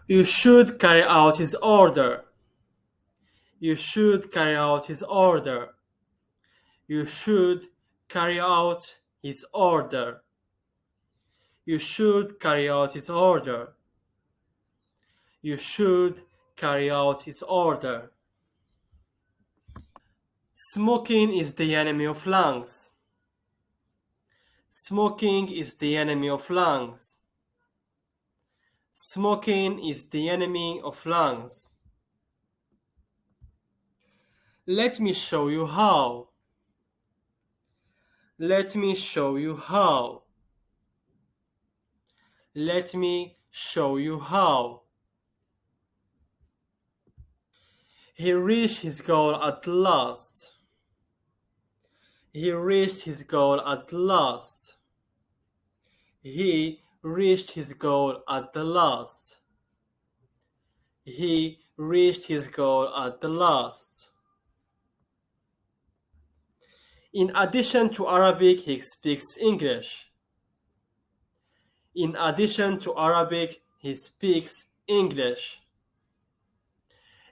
You should carry out his order. You should carry out his order. You should carry out his order. You should carry out his order. You should carry out his order. Smoking is the enemy of lungs. Smoking is the enemy of lungs. Smoking is the enemy of lungs. Let me show you how. Let me show you how. Let me show you how. He reached his goal at last. He reached his goal at last. He reached his goal at the last. He reached his goal at the last. In addition to Arabic, he speaks English. In addition to Arabic, he speaks English.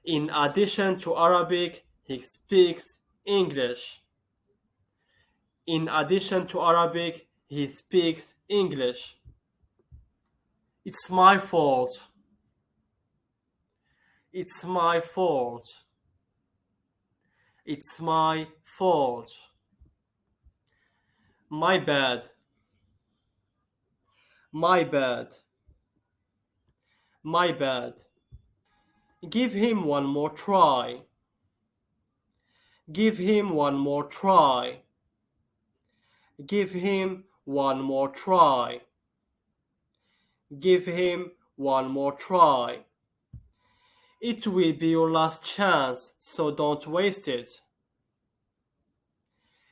In addition to Arabic, he speaks English. In addition to Arabic, he speaks English. It's my fault. It's my fault. It's my fault. My bad. My bad. My bad. Give him one more try. Give him one more try. Give him one more try. Give him one more try. It will be your last chance, so don't waste it.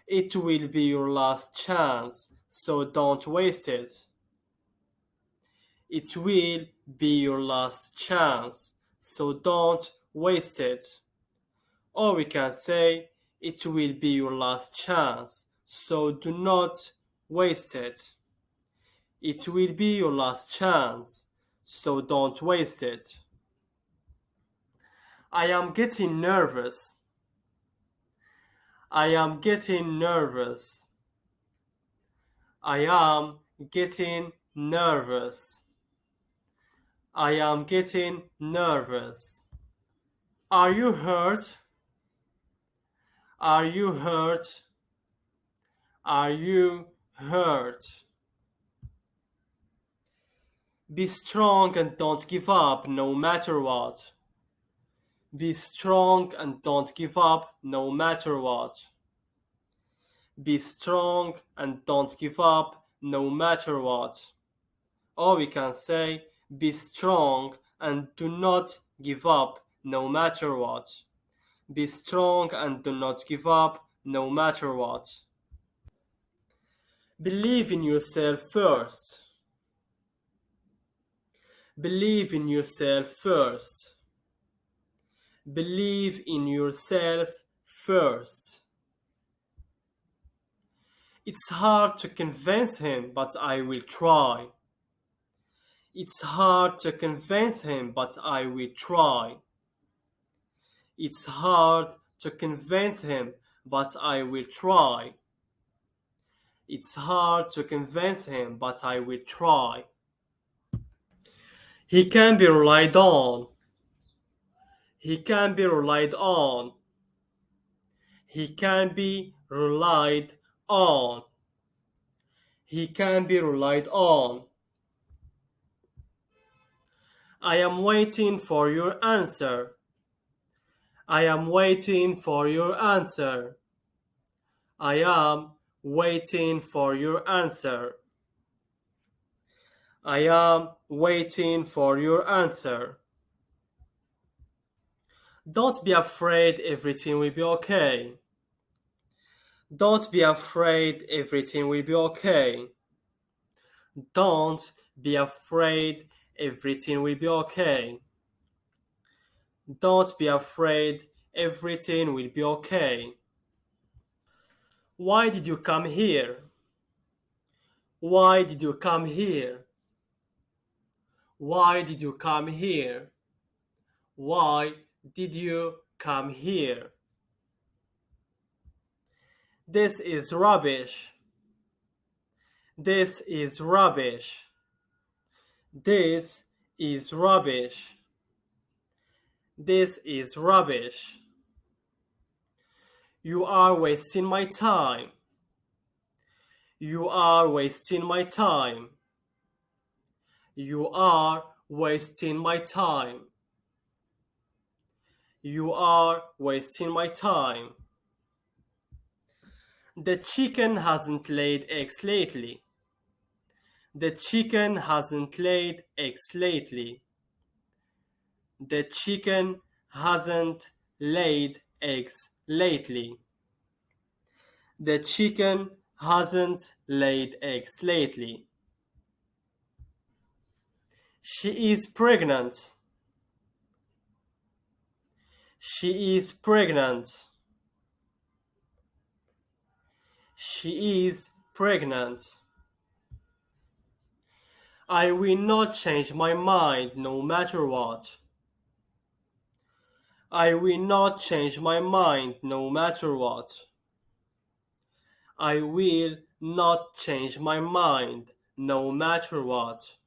It will be your last chance, so don't waste it. It will be your last chance, so don't waste it. Or we can say, it will be your last chance, so do not waste it. It will be your last chance, so don't waste it. I am getting nervous. I am getting nervous. I am getting nervous. I am getting nervous. Are you hurt? Are you hurt? Are you hurt? Be strong and don't give up no matter what. Be strong and don't give up no matter what. Be strong and don't give up no matter what. Or we can say, be strong and do not give up no matter what. Be strong and do not give up no matter what. Believe in yourself first. Believe in yourself first. Believe in yourself first. It's hard to convince him, but I will try. It's hard to convince him, but I will try. It's hard to convince him, but I will try. It's hard to convince him, but I will try. He can be relied on. He can be relied on. He can be relied on. He can be relied on. I am waiting for your answer. I am waiting for your answer. I am waiting for your answer. I am waiting for your answer. Don't be afraid, everything will be okay. Don't be afraid, everything will be okay. Don't be afraid, everything will be okay. Don't be afraid, everything will be okay. Why did you come here? Why did you come here? Why did you come here? Why did you come here? This is rubbish. This is rubbish. This is rubbish. This is rubbish. You are wasting my time. You are wasting my time. You are wasting my time. You are wasting my time. The chicken hasn't laid eggs lately. The chicken hasn't laid eggs lately. The chicken hasn't laid eggs lately. The chicken hasn't laid eggs lately. She is pregnant. She is pregnant. She is pregnant. I will not change my mind no matter what. I will not change my mind no matter what. I will not change my mind no matter what.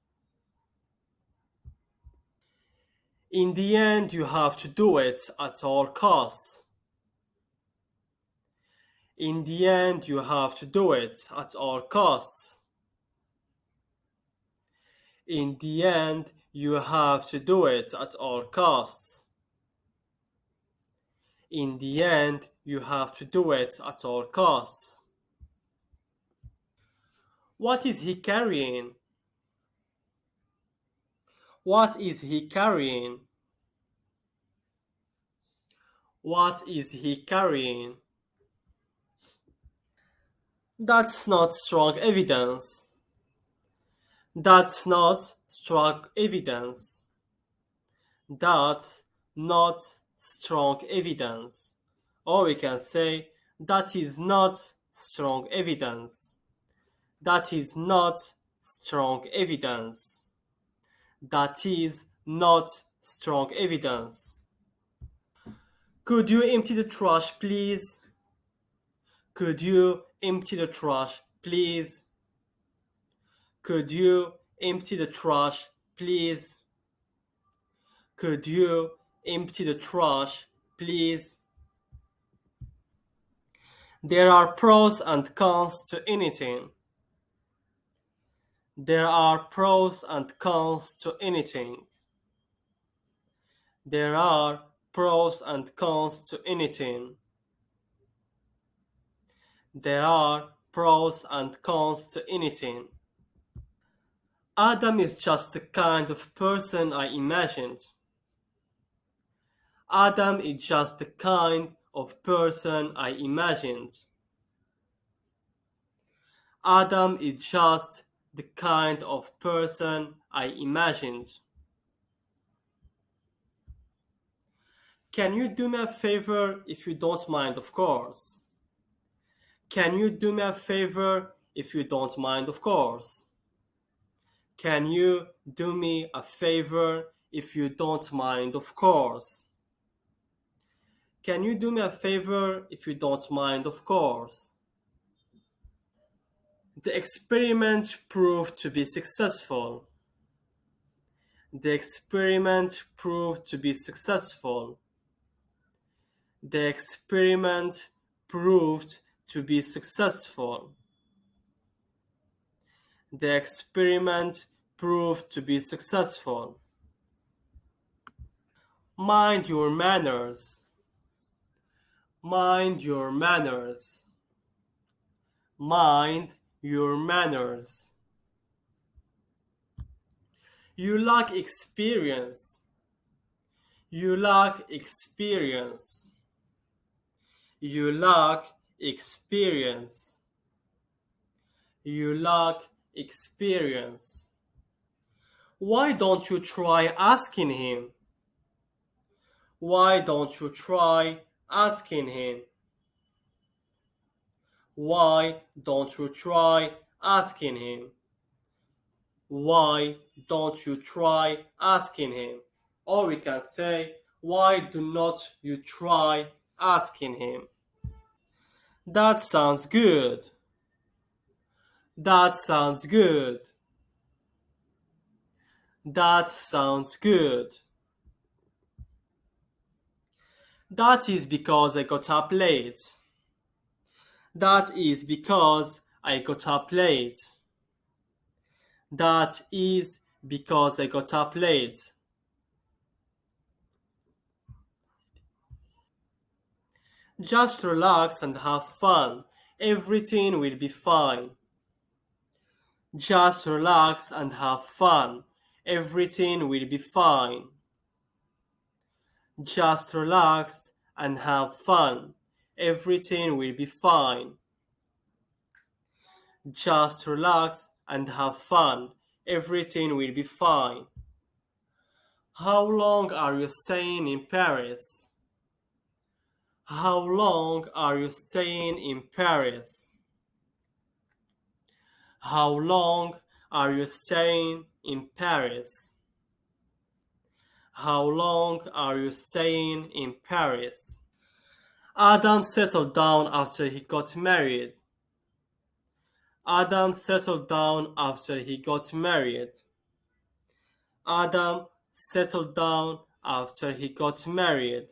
In the end, you have to do it at all costs. In the end, you have to do it at all costs. In the end, you have to do it at all costs. In the end, you have to do it at all costs. What is he carrying? What is he carrying? What is he carrying? That's not strong evidence. That's not strong evidence. That's not strong evidence. Or we can say, that is not strong evidence. That is not strong evidence. That is not strong evidence. Could you empty the trash, please? Could you empty the trash, please? Could you empty the trash, please? Could you empty the trash, please? There are pros and cons to anything. There are pros and cons to anything. There are pros and cons to anything. There are pros and cons to anything. Adam is just the kind of person I imagined. Adam is just the kind of person I imagined. Adam is just the kind of person I imagined. Can you do me a favor if you don't mind, of course? Can you do me a favor if you don't mind, of course? Can you do me a favor if you don't mind, of course? Can you do me a favor if you don't mind, of course? The experiment proved to be successful. The experiment proved to be successful. The experiment proved to be successful. The experiment proved to be successful. Mind your manners. Mind your manners. Mind your manners. You lack experience. You lack experience. You lack experience. You lack experience. Why don't you try asking him? Why don't you try asking him? Why don't you try asking him? Why don't you try asking him? Or we can say, why do not you try asking him? That sounds good. That sounds good. That sounds good. That is because I got up late. That is because I got up late. That is because I got up late. Just relax and have fun. Everything will be fine. Just relax and have fun. Everything will be fine. Just relax and have fun. Everything will be fine. Just relax and have fun. Everything will be fine. How long are you staying in Paris? How long are you staying in Paris? How long are you staying in Paris? How long are you staying in Paris? Adam settled down after he got married. Adam settled down after he got married. Adam settled down after he got married.